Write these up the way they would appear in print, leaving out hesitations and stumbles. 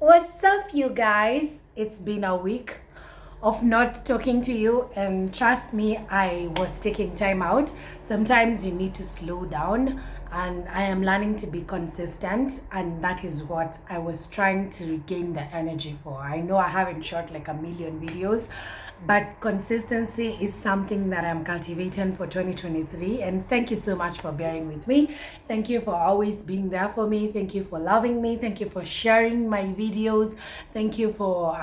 What's up, you guys? It's been a week of not talking to you, and trust me, I was taking time out. Sometimes you need to slow down, and I am learning to be consistent, and that is what I was trying to regain the energy for. I know I haven't shot like a million videos, but consistency is something that I'm cultivating for 2023. And thank you so much for bearing with me. Thank you for always being there for me. Thank you for loving me. Thank you for sharing my videos. Thank you for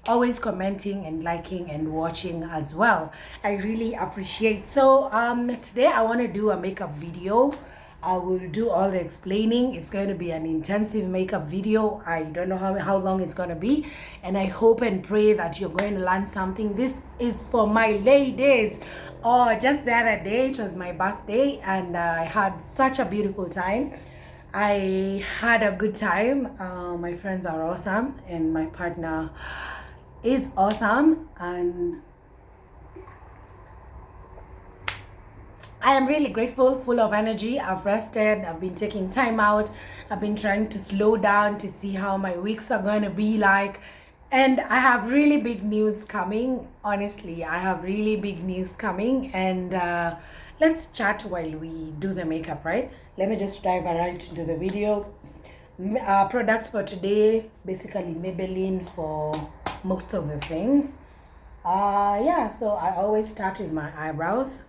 always commenting and liking and watching as well. I really appreciate. So today I want to do a makeup video. I will do all the explaining. It's going to be an intensive makeup video. I don't know how long it's going to be. And I hope and pray that you're going to learn something. This is for my ladies. Oh, just the other day, it was my birthday. And I had such a beautiful time. I had a good time. My friends are awesome. And my partner is awesome. And I am really grateful, full of energy. I've rested, I've been taking time out, I've been trying to slow down to see how my weeks are going to be like. And I have really big news coming. Honestly, I have really big news coming. And let's chat while we do the makeup, right? Let me just dive right into the video. Products for today, basically Maybelline for most of the things. Yeah, so I always start with my eyebrows.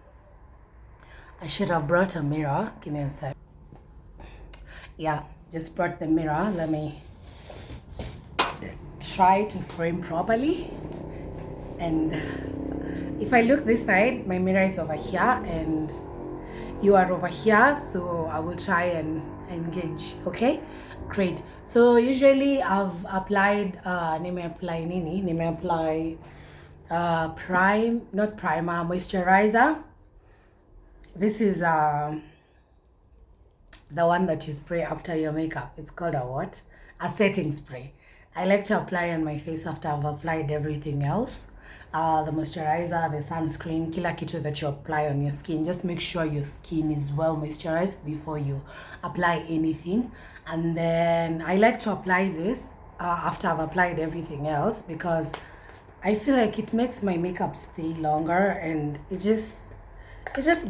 I should have brought a mirror. Give me a sec. Yeah, just brought the mirror. Let me try to frame properly. And if I look this side, my mirror is over here and you are over here. So I will try and engage. Okay, great. So usually I've applied, moisturizer. This is the one that you spray after your makeup. It's called a what? A setting spray. I like to apply on my face after I've applied everything else. The moisturizer, the sunscreen, kila kitu that you apply on your skin. Just make sure your skin is well moisturized before you apply anything. And then I like to apply this after I've applied everything else because I feel like it makes my makeup stay longer and it just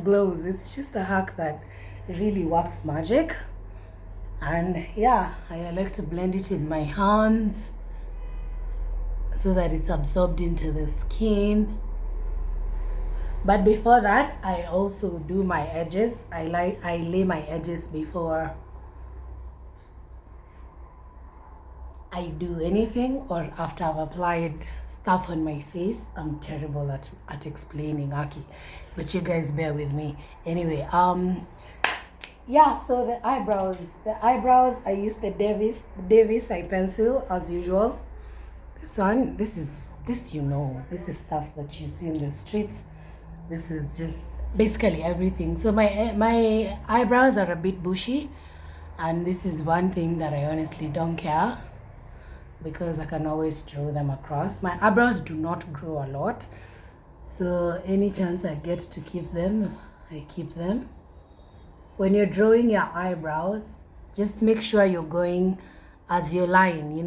glows. It's just a hack that really works magic. And yeah, I like to blend it in my hands so that it's absorbed into the skin. But before that, I also do my edges. I lay my edges before I do anything or after I've applied stuff on my face. I'm terrible at explaining, Aki, but you guys bear with me. Anyway, yeah, so the eyebrows, I use the Davis eye pencil as usual. This one, this is stuff that you see in the streets. This is just basically everything. So my eyebrows are a bit bushy, and this is one thing that I honestly don't care because I can always draw them across. My eyebrows do not grow a lot, so any chance I get to keep them, I keep them. When you're drawing your eyebrows, just make sure you're going as your line,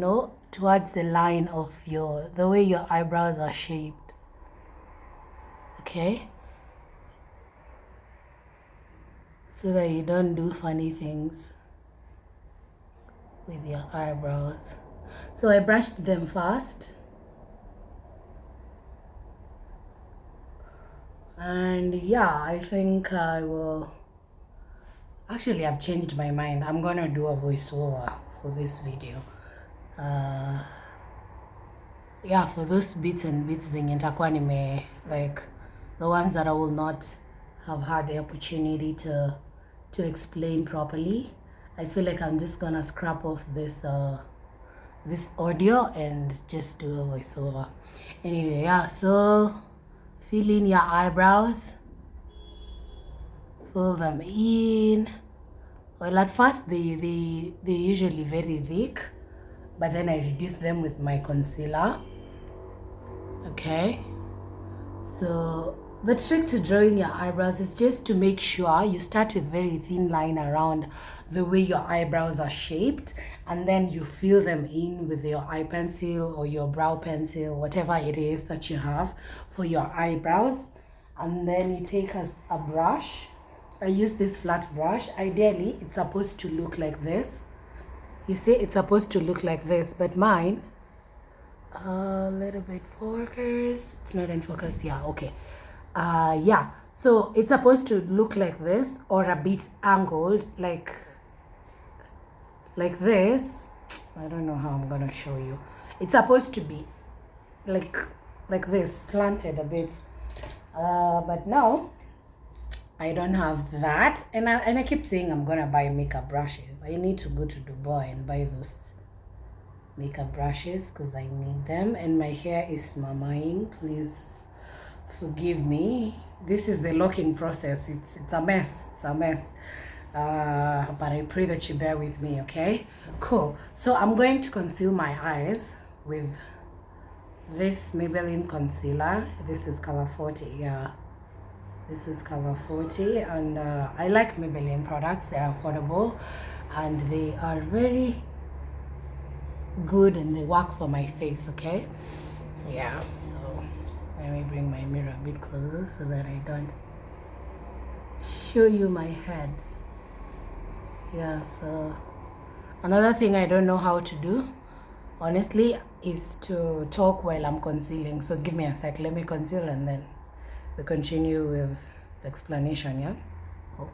towards the line of the way your eyebrows are shaped. Okay? So that you don't do funny things with your eyebrows. So I brushed them first. And yeah, I think I will... Actually, I've changed my mind. I'm gonna do a voiceover for this video. Yeah, for those bits and bits nitakuwa like the ones that I will not have had the opportunity to explain properly. I feel like I'm just gonna scrap off this audio and just do a voiceover. Anyway, yeah, so fill in your eyebrows. Fill them in. Well, at first they're usually very thick, but then I reduce them with my concealer. Okay, so The trick to drawing your eyebrows is just to make sure you start with very thin line around the way your eyebrows are shaped, and then you fill them in with your eye pencil or your brow pencil, whatever it is that you have for your eyebrows. And then you take a brush. I use this flat brush. Ideally, it's supposed to look like this. You see, it's supposed to look like this, but mine, a little bit focus. It's not in focus. Yeah, okay. Yeah. So it's supposed to look like this or a bit angled, like this. I don't know how I'm gonna show you. It's supposed to be like like this, slanted a bit. But now I don't have that, and I keep saying I'm gonna buy makeup brushes. I need to go to Dubai and buy those makeup brushes because I need them, and my hair is mamaing. Please forgive me. This is the locking process. It's a mess. It's a mess. But I pray that you bear with me, okay? Cool. So I'm going to conceal my eyes with this Maybelline concealer. This is color 40. Yeah, this is color 40, and I like Maybelline products. They're affordable and they are very good, and they work for my face, okay? Yeah, so let me bring my mirror a bit closer so that I don't show you my head. Yeah, so another thing I don't know how to do, honestly, is to talk while I'm concealing. So give me a sec, let me conceal and then we continue with the explanation, yeah? Cool.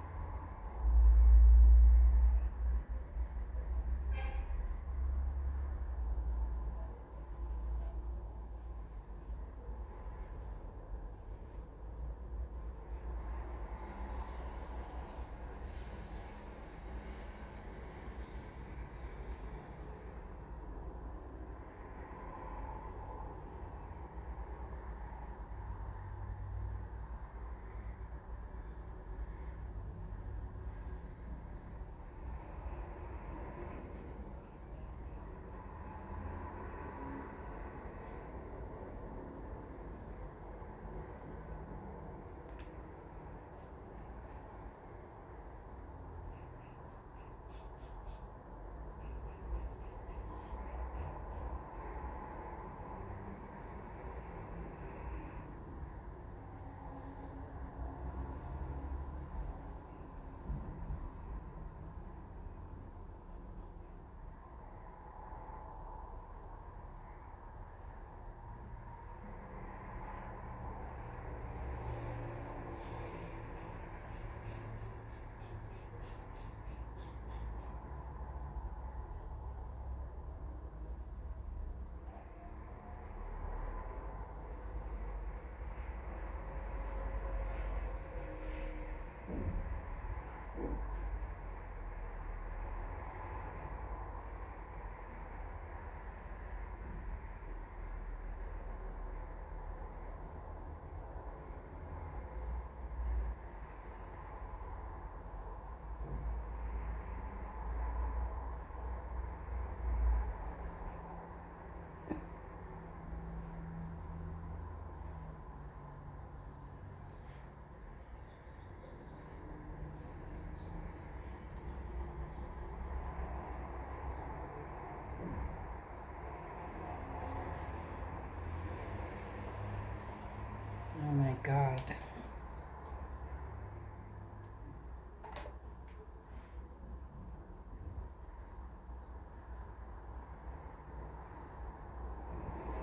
Oh my God.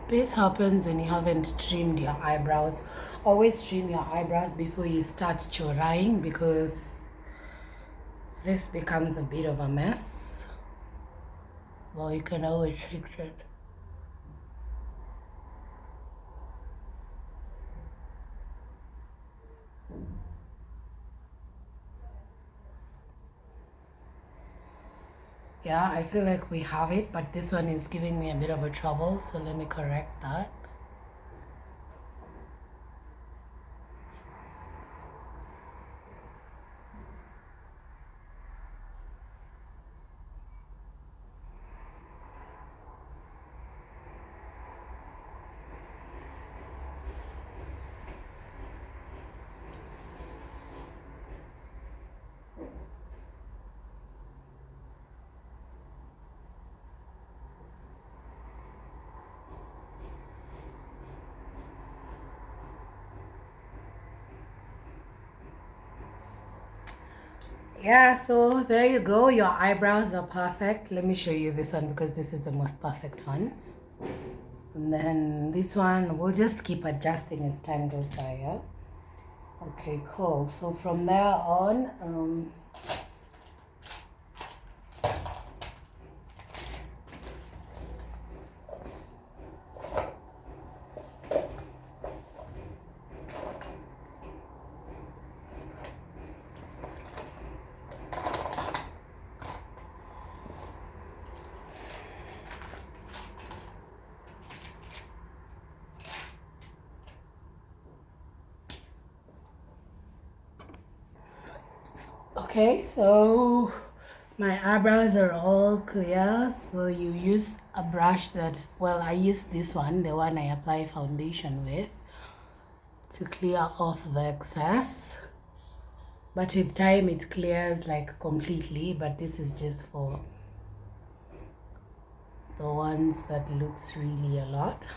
This happens when you haven't trimmed your eyebrows. Always trim your eyebrows before you start choraing, because this becomes a bit of a mess. Well, you can always fix it. Yeah, I feel like we have it, but this one is giving me a bit of a trouble, so let me correct that. Yeah, so there you go. Your eyebrows are perfect. Let me show you this one because this is the most perfect one. And then this one, we'll just keep adjusting as time goes by, yeah? Okay, cool. So from there on, okay, so my eyebrows are all clear. So you use a brush that, well, I use this one, the one I apply foundation with, to clear off the excess. But with time it clears like completely, but this is just for the ones that looks really a lot.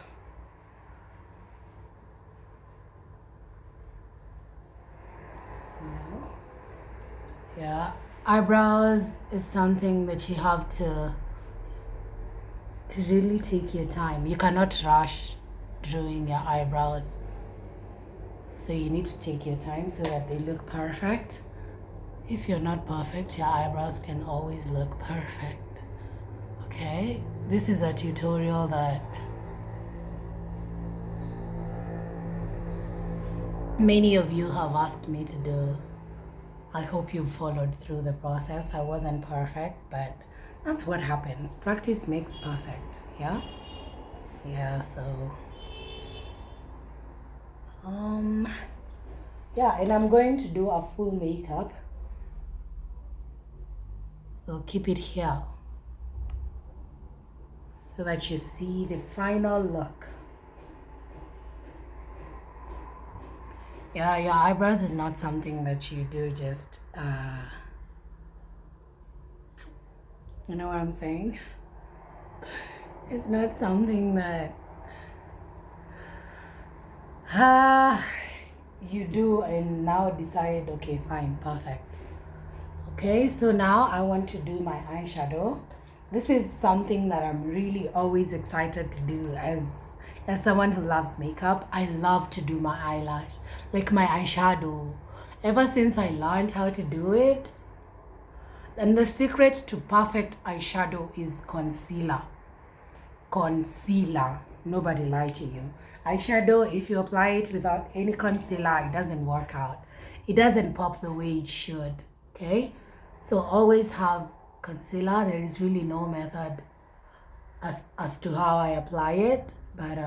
Yeah, eyebrows is something that you have to really take your time. You cannot rush drawing your eyebrows. So you need to take your time so that they look perfect. If you're not perfect, your eyebrows can always look perfect. Okay, this is a tutorial that many of you have asked me to do. I hope you followed through the process. I wasn't perfect, but that's what happens. Practice makes perfect, yeah? Yeah, so yeah, and I'm going to do a full makeup. So keep it here so that you see the final look. Yeah, your eyebrows is not something that you do just, you know what I'm saying? It's not something that you do and now decide, okay, fine, perfect. Okay, so now I want to do my eyeshadow. This is something that I'm really always excited to do as someone who loves makeup. I love to do my eyelash, like my eyeshadow. Ever since I learned how to do it, and the secret to perfect eyeshadow is concealer. Concealer. Nobody lied to you. Eyeshadow, if you apply it without any concealer, it doesn't work out. It doesn't pop the way it should. Okay? So always have concealer. There is really no method as to how I apply it. But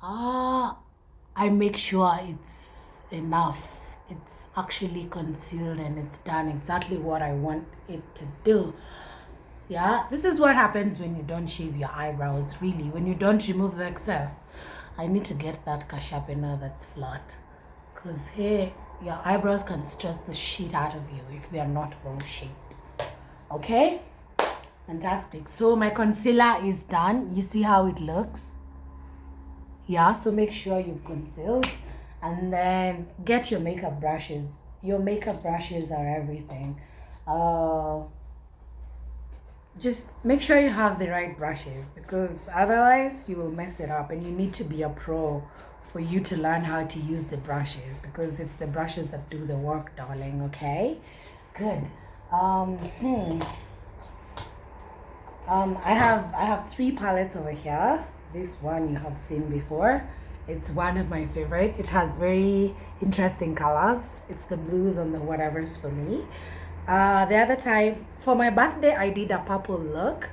I make sure it's enough. It's actually concealed and it's done exactly what I want it to do. Yeah, this is what happens when you don't shave your eyebrows, really. When you don't remove the excess. I need to get that car sharpener that's flat. Because, hey, your eyebrows can stress the shit out of you if they are not well shaped. Okay? Fantastic. So my concealer is done. You see how it looks? Yeah, so make sure you've concealed. And then get your makeup brushes. Your makeup brushes are everything. Just make sure you have the right brushes because otherwise you will mess it up, and you need to be a pro for you to learn how to use the brushes because it's the brushes that do the work, darling. Okay, good. I have 3 palettes over here. This one you have seen before. It's one of my favorite. It has very interesting colors. It's the blues and the whatevers for me. The other time for my birthday I did a purple look,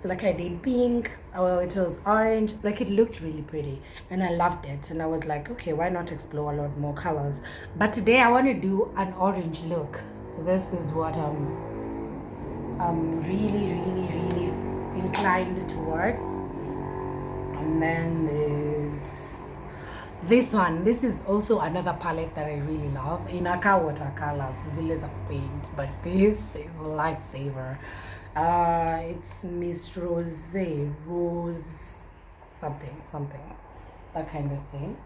like I did pink, well it was orange, like it looked really pretty and I loved it, and I was like, okay, why not explore a lot more colors. But today I want to do an orange look. This is what I'm really inclined towards. And then there's this one. This is also another palette that I really love. Inaka watercolors, zile za paint, but this is a lifesaver. It's Miss Rose something, that kind of thing.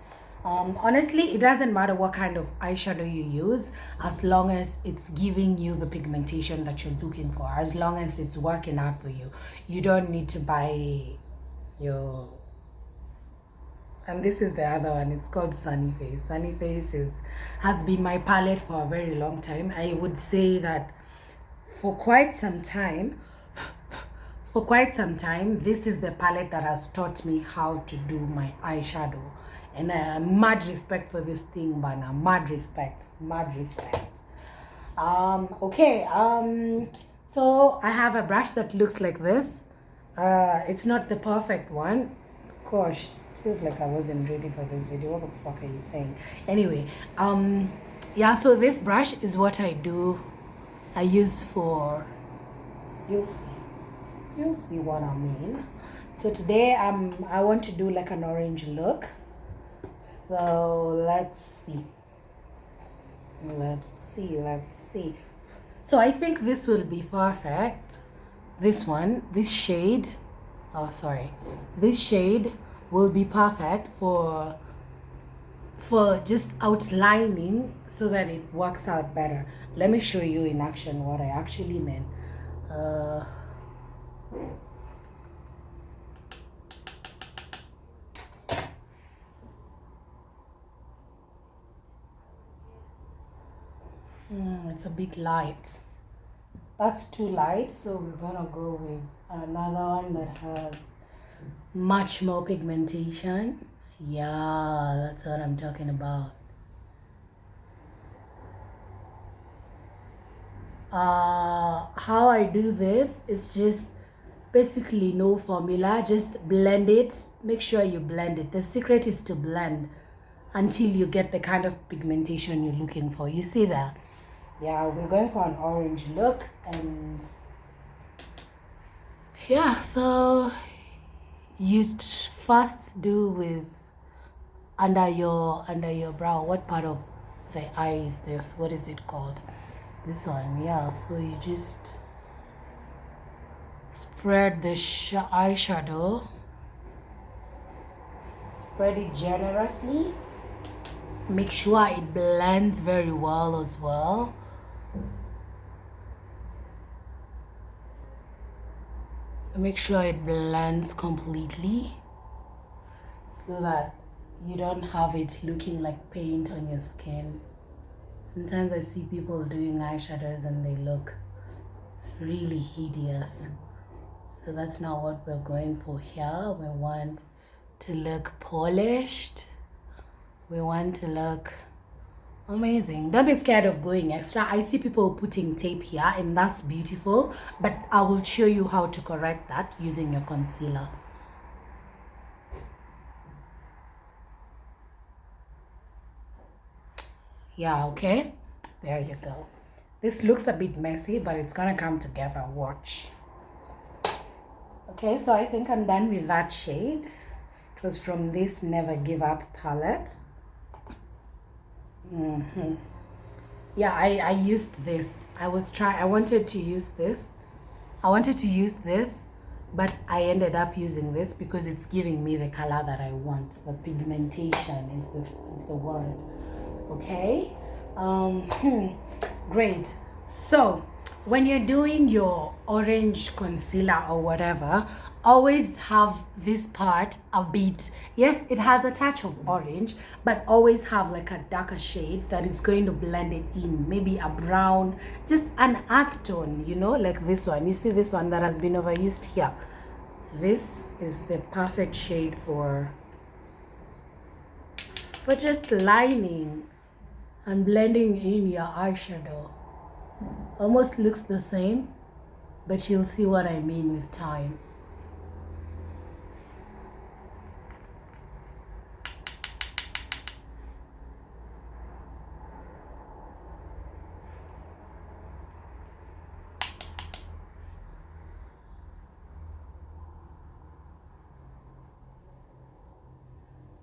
Honestly, it doesn't matter what kind of eyeshadow you use, as long as it's giving you the pigmentation that you're looking for, as long as it's working out for you. You don't need to buy your... And this is the other one. It's called Sunny Face. Sunny Face has been my palette for a very long time. I would say that for quite some time, this is the palette that has taught me how to do my eyeshadow. And mad respect for this thing, Bana. Mad respect. Okay. So I have a brush that looks like this. It's not the perfect one. Gosh, feels like I wasn't ready for this video. What the fuck are you saying? Anyway, yeah, so this brush is what I use for... You'll see what I mean. So today I want to do like an orange look. So let's see. So I think this will be perfect. This shade will be perfect for just outlining so that it works out better. Let me show you in action what I actually meant. It's a bit light. That's too light, so we're gonna go with another one that has much more pigmentation. Yeah, that's what I'm talking about. How I do this is just basically no formula, just blend it. Make sure you blend it. The secret is to blend until you get the kind of pigmentation you're looking for. You see that? Yeah, we're going for an orange look. And yeah, so you first do with under your brow. What part of the eye is this? What is it called? This one. Yeah, so you just spread the eyeshadow, spread it generously. Make sure it blends very well as well. Make sure it blends completely so that you don't have it looking like paint on your skin. Sometimes I see people doing eyeshadows and they look really hideous. So that's not what we're going for here. We want to look polished. We want to look amazing. Don't be scared of going extra. I see people putting tape here and that's beautiful, but I will show you how to correct that using your concealer. Yeah, okay. There you go. This looks a bit messy, but it's gonna come together. Watch. Okay, so I think I'm done with that shade. It was from this Never Give Up palette. Yeah, I used this. I wanted to use this. But I ended up using this because it's giving me the color that I want. The pigmentation is the word. Okay. Great. So when you're doing your orange concealer or whatever, always have this part a bit, yes, it has a touch of orange, but always have like a darker shade that is going to blend it in. Maybe a brown, just an earth tone, you know, like this one. You see this one that has been overused here. This is the perfect shade for just lining and blending in your eyeshadow. Almost looks the same, but you'll see what I mean with time.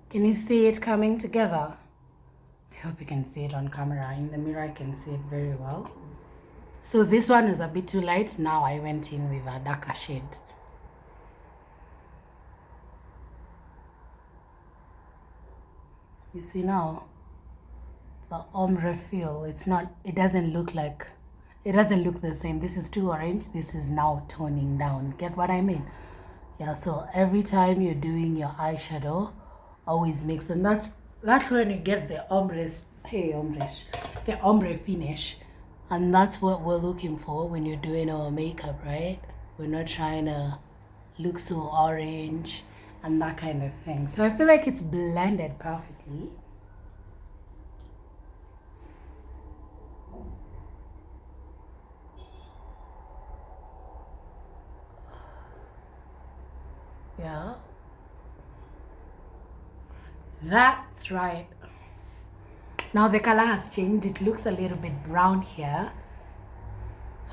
Can you see it coming together? I hope you can see it on camera. In the mirror, I can see it very well. So this one is a bit too light. Now I went in with a darker shade. You see now, the ombre feel, it doesn't look like, it doesn't look the same. This is too orange, this is now toning down. Get what I mean? Yeah, so every time you're doing your eyeshadow, always mix, and that's when you get the the ombre finish. And that's what we're looking for when you're doing our makeup, right? We're not trying to look so orange and that kind of thing. So I feel like it's blended perfectly. Yeah. That's right. Now the color has changed. It looks a little bit brown here.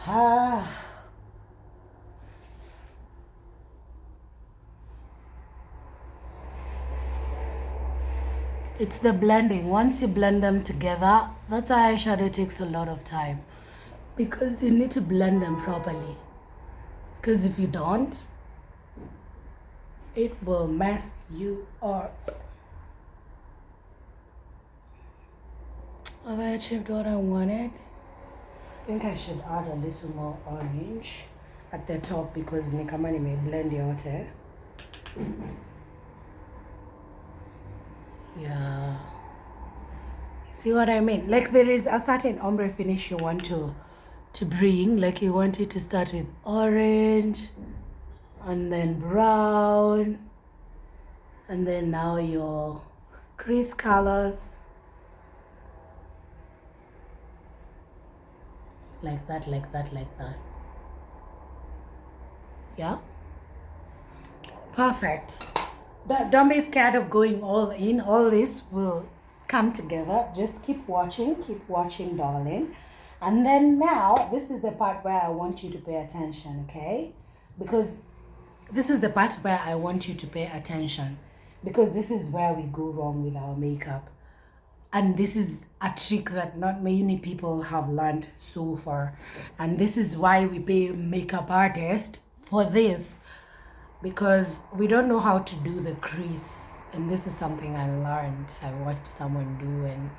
Ah. It's the blending. Once you blend them together, that's why eyeshadow takes a lot of time. Because you need to blend them properly. Because if you don't, it will mess you up. Have I achieved what I wanted? I think I should add a little more orange at the top because nikamani may blend yote. Yeah. See what I mean? Like there is a certain ombre finish you want to bring. Like you want it to start with orange and then brown and then now your crease colors. Like that, like that, like that. Yeah? Perfect. Don't be scared of going all in. All this will come together. Just keep watching, darling. And then now, this is the part where I want you to pay attention, okay? Because this is the part where I want you to pay attention. Because this is where we go wrong with our makeup. And this is a trick that not many people have learned so far. And this is why we pay makeup artists for this. Because we don't know how to do the crease. And this is something I learned. I watched someone do and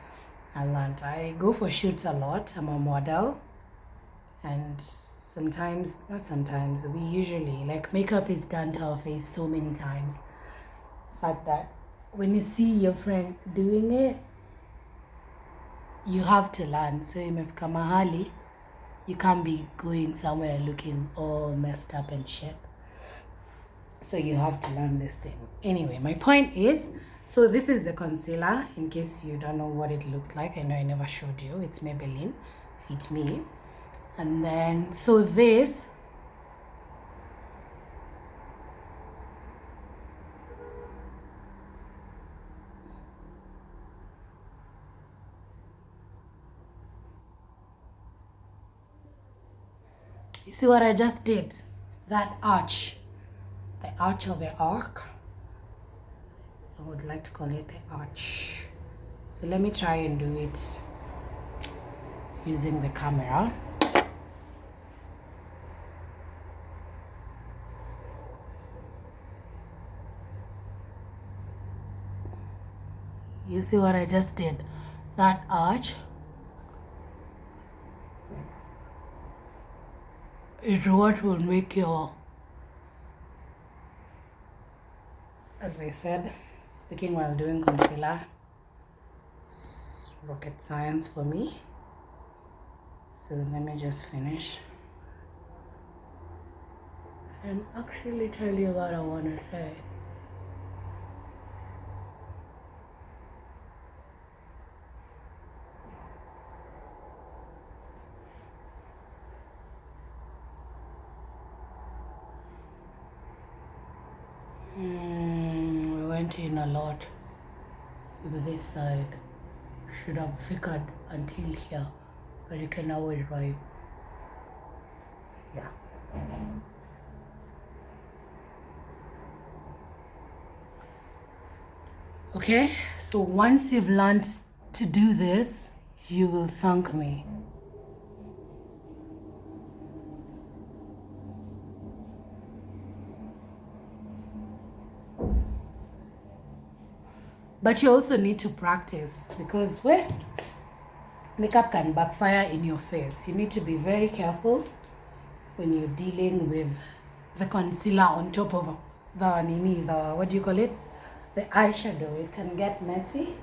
I learned. I go for shoots a lot. I'm a model. And sometimes, not sometimes, we usually, like makeup is done to our face so many times. Such that when you see your friend doing it, you have to learn. So imefika mahali, you can't be going somewhere looking all messed up and shit. So you have to learn these things. Anyway, my point is, so this is the concealer, in case you don't know what it looks like. I know I never showed you. It's Maybelline Fit Me. And then, so this, you see what I just did? That arch. The arch of the arc. I would like to call it the arch. So let me try and do it using the camera. You see what I just did? That arch is what will make your, as I said, speaking while doing concealer, it's rocket science for me. So let me just finish and actually tell you what I want to say. We went in a lot with this side. Should have flickered until here, but you can always write. Yeah. Okay, so once you've learned to do this, you will thank me. But you also need to practice, because where makeup can backfire in your face. You need to be very careful when you're dealing with the concealer on top of the what do you call it? The eyeshadow. It can get messy.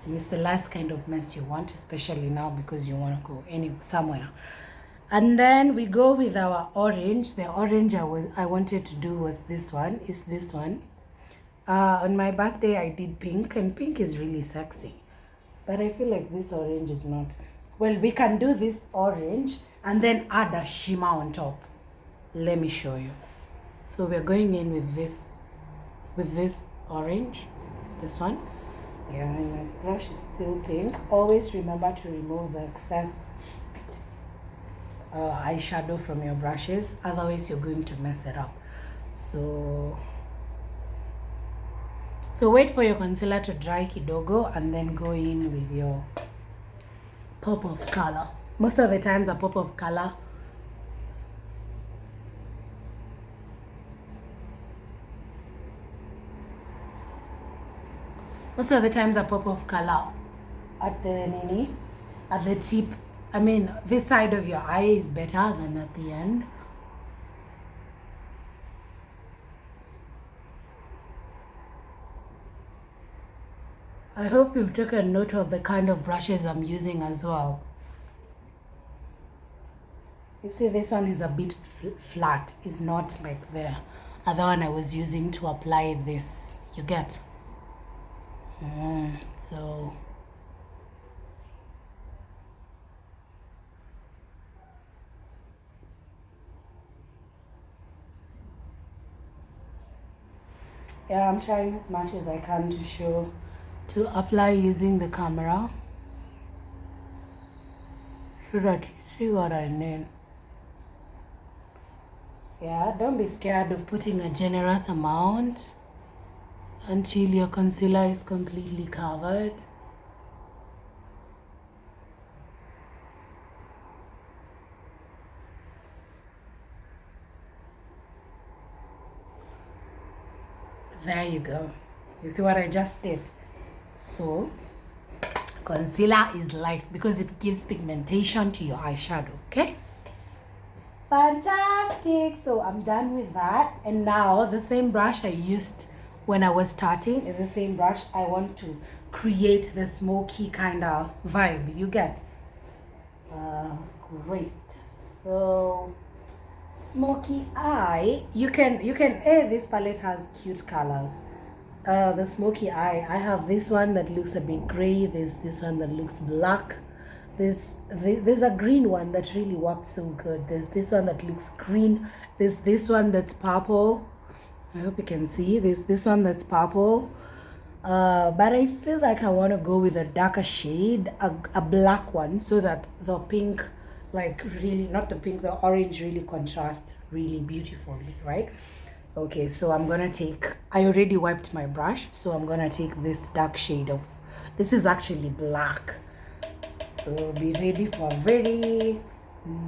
And it's the last kind of mess you want, especially now because you want to go somewhere. And then we go with our orange. The orange I wanted to do was this one. Is this one. On my birthday I did pink, and pink is really sexy. But I feel like this orange is not. Well, we can do this orange and then add a shimmer on top. Let me show you. So we're going in with this orange, this one. Yeah, and my brush is still pink. Always remember to remove the excess eyeshadow from your brushes, otherwise you're going to mess it up. So wait for your concealer to dry kidogo and then go in with your pop of color. Most of the times a pop of color at the tip, I mean this side of your eye is better than at the end. I hope you've taken note of the kind of brushes I'm using as well. You see, this one is a bit flat. It's not like the other one I was using to apply this. You get? So yeah, I'm trying as much as I can to apply using the camera so that you see what I mean. Yeah, don't be scared of putting a generous amount until your concealer is completely covered. There you go. You see what I just did? So concealer is life because it gives pigmentation to your eyeshadow. Okay, fantastic. So I'm done with that, and now the same brush I used when I was starting is the same brush I want to create the smoky kind of vibe. You get? Great. So smoky eye, you can this palette has cute colors. The smoky eye, I have this one that looks a bit gray. There's this one that looks black. There's a green one that really worked so good. There's this one that looks green. There's this one that's purple. I hope you can see. There's this one that's purple. But I feel like I want to go with a darker shade, a black one, so that the pink, like really, not the pink, the orange really contrasts really beautifully, right? Okay, so I'm gonna take, I already wiped my brush, so I'm gonna take this dark shade of, this is actually black. So be ready for very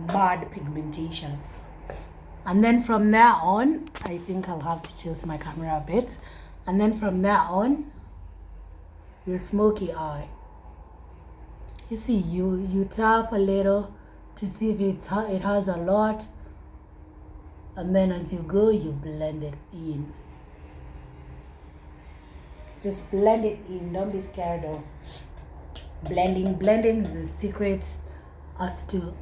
bad pigmentation. And then from there on, I think I'll have to tilt my camera a bit. And then from there on, your smoky eye. You see, you tap a little to see if it has a lot. And then as you go, you blend it in. Just blend it in. Don't be scared of blending. Blending is the secret as to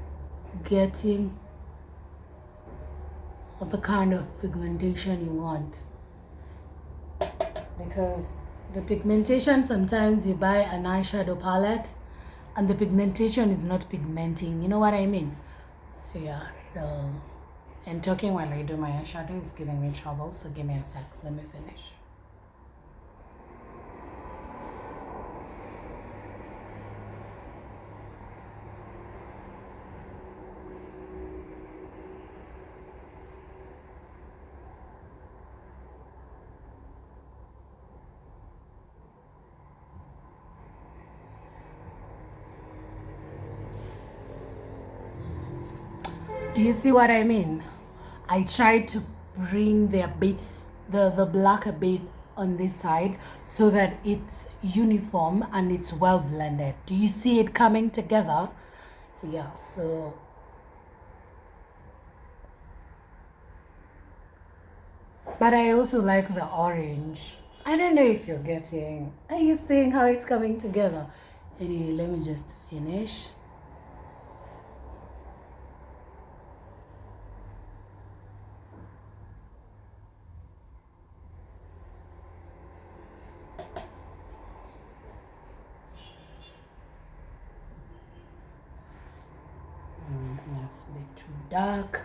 getting the kind of pigmentation you want. Because the pigmentation, sometimes you buy an eyeshadow palette and the pigmentation is not pigmenting. You know what I mean? Yeah, so... And talking while I do my eyeshadow is giving me trouble, so give me a sec. Let me finish. Do you see what I mean? I tried to bring the bits, the black a bit on this side so that it's uniform and it's well blended. Do you see it coming together? Yeah, so but I also like the orange. I don't know if you're getting. Are you seeing how it's coming together? Anyway, let me just finish. That's a bit too dark.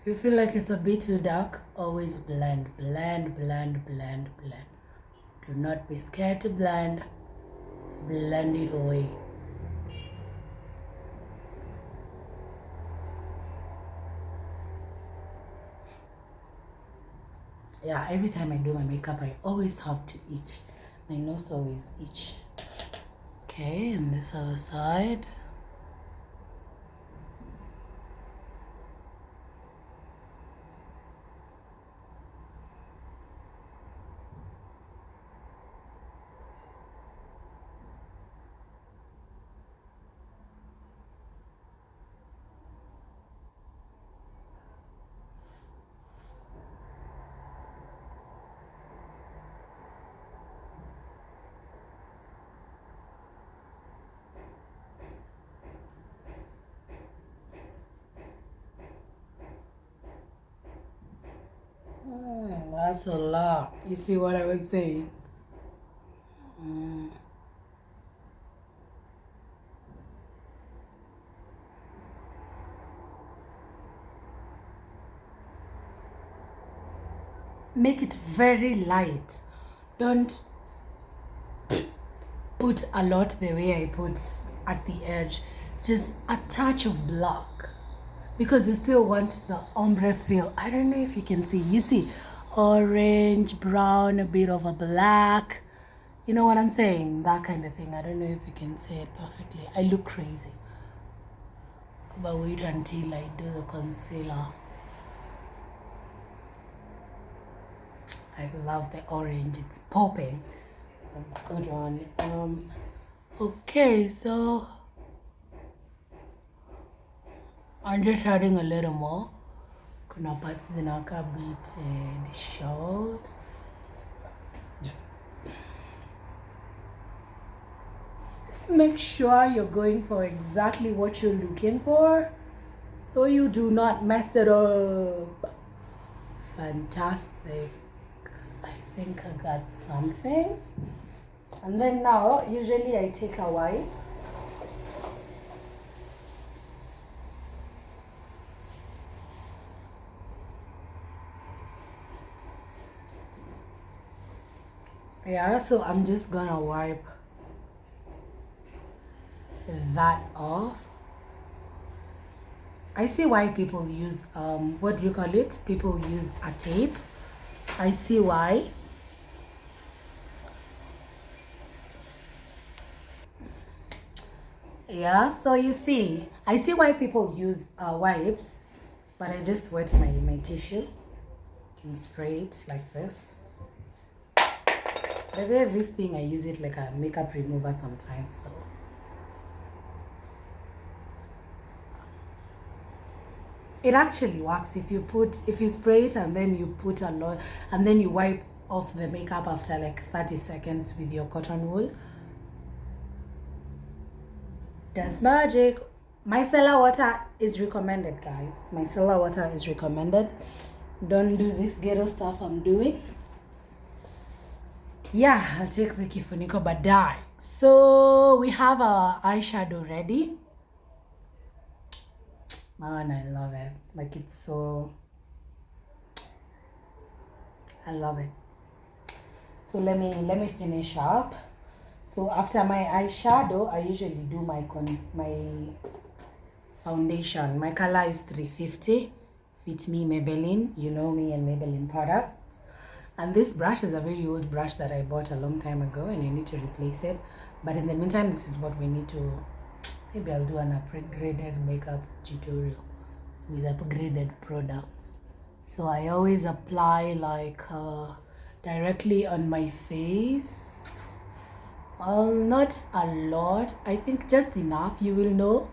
If you feel like it's a bit too dark, always blend, blend, blend, blend, blend. Do not be scared to blend. Blend it away. Yeah, every time I do my makeup, I always have to itch. My nose always itch. Okay, and this other side. That's a lot. You see what I was saying? Make it very light. Don't put a lot the way I put at the edge. Just a touch of black. Because you still want the ombre feel. I don't know if you can see. You see orange, brown, a bit of a black. You know what I'm saying? That kind of thing. I don't know if you can say it perfectly. I look crazy. But wait until I do the concealer. I love the orange. It's popping. Good one. Okay, so I'm just adding a little more. Kuna parts zinaka bit disheveled. Just make sure you're going for exactly what you're looking for, so you do not mess it up. Fantastic. I think I got something. And then now, usually I take a wipe. Yeah, so I'm just gonna wipe that off. I see why people use, what do you call it? People use a tape. I see why. Yeah, so you see, I see why people use wipes, but I just wet my tissue. You can spray it like this. But this thing, I use it like a makeup remover sometimes, so. It actually works if you spray it and then you put a lot, and then you wipe off the makeup after like 30 seconds with your cotton wool. Does magic. Micellar water is recommended, guys. Micellar water is recommended. Don't do this ghetto stuff I'm doing. Yeah, I'll take the kifuniko badai. So we have our eyeshadow ready. Man, I love it. Like, it's so, I love it. So let me finish up. So after my eyeshadow, I usually do my foundation. My color is 350. Fit Me Maybelline. You know me and Maybelline products. And this brush is a very old brush that I bought a long time ago, and I need to replace it. But in the meantime, this is what we need to. Maybe I'll do an upgraded makeup tutorial with upgraded products. So I always apply like directly on my face. Well, not a lot. I think just enough. You will know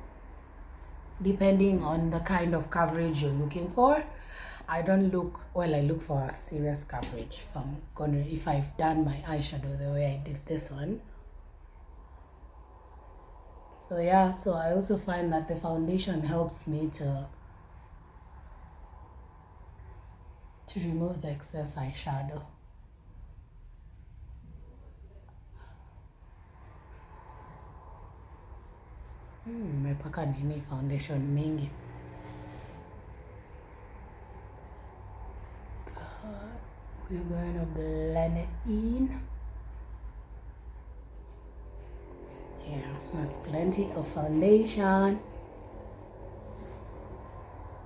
depending on the kind of coverage you're looking for. I don't look, well, I look for a serious coverage if I've done my eyeshadow the way I did this one. So yeah, so I also find that the foundation helps me to remove the excess eyeshadow. Nimepaka nini foundation mingi. We're going to blend it in. Yeah, that's plenty of foundation.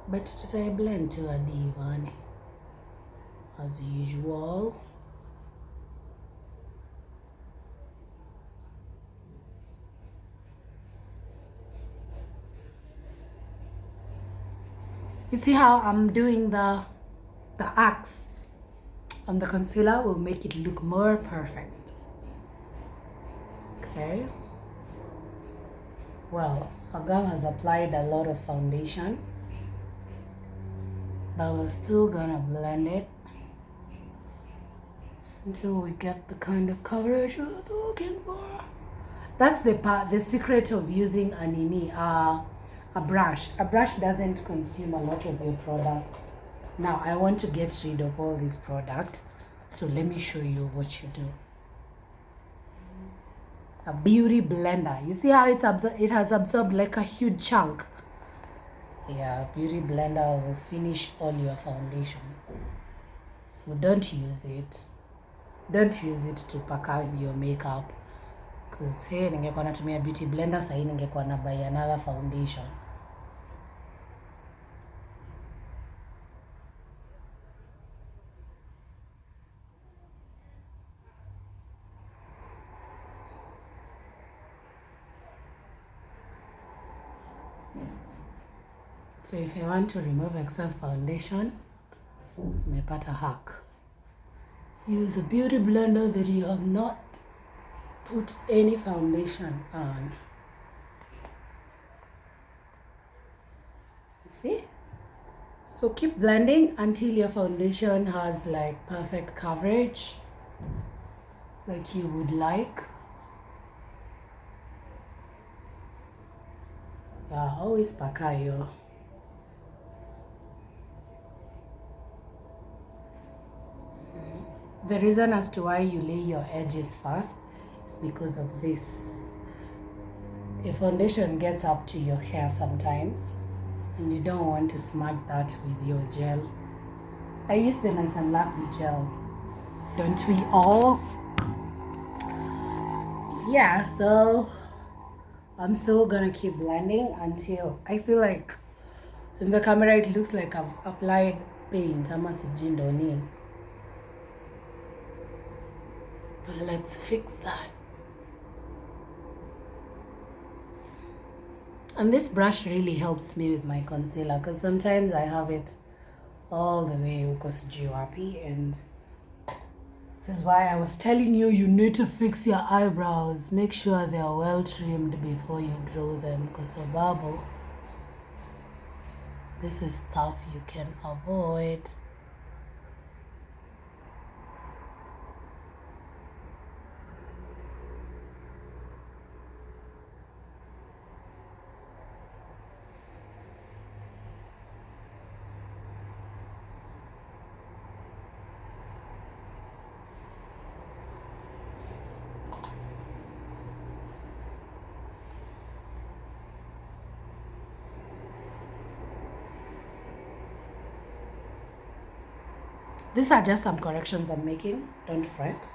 But today blend to a divan as usual. You see how I'm doing the axe on the concealer will make it look more perfect. Okay. Well, our girl has applied a lot of foundation, but we're still gonna blend it until we get the kind of coverage we're looking for. That's the secret of using a brush. A brush doesn't consume a lot of your product. Now I want to get rid of all these products, so let me show you what you do. A beauty blender. You see how it has absorbed like a huge chunk. Yeah, beauty blender will finish all your foundation. So don't use it. Don't use it to pack out your makeup. Because hey, ningekuwa natumia beauty blender sahi ningekuwa na buy another foundation. So if you want to remove excess foundation, umepata hack. Use a beauty blender that you have not put any foundation on. See? So keep blending until your foundation has like perfect coverage, like you would like. Yeah, always pakayo. The reason as to why you lay your edges first is because of this. Your foundation gets up to your hair sometimes, and you don't want to smudge that with your gel. I use the Nice and Lovely gel. Don't we all? Yeah, so I'm still gonna keep blending until I feel like in the camera it looks like I've applied paint. But let's fix that. And this brush really helps me with my concealer because sometimes I have it all the way happy, and this is why I was telling you need to fix your eyebrows. Make sure they are well trimmed before you draw them because a bubble, this is stuff you can avoid. These are just some corrections I'm making. Don't fret.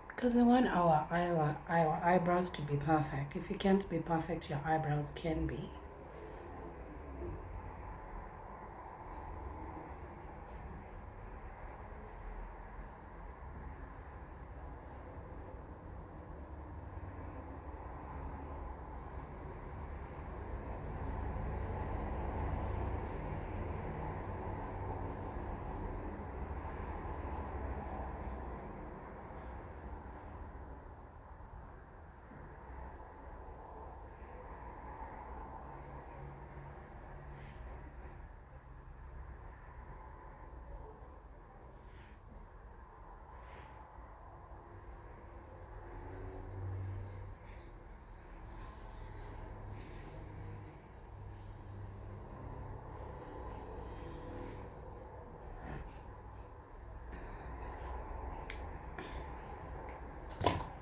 Because we want our eyebrows to be perfect. If you can't be perfect, your eyebrows can be.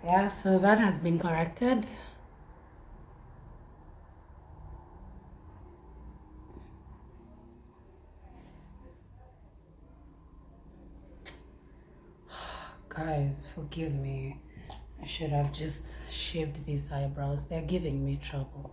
Yeah, so that has been corrected. Guys, forgive me. I should have just shaved these eyebrows. They're giving me trouble.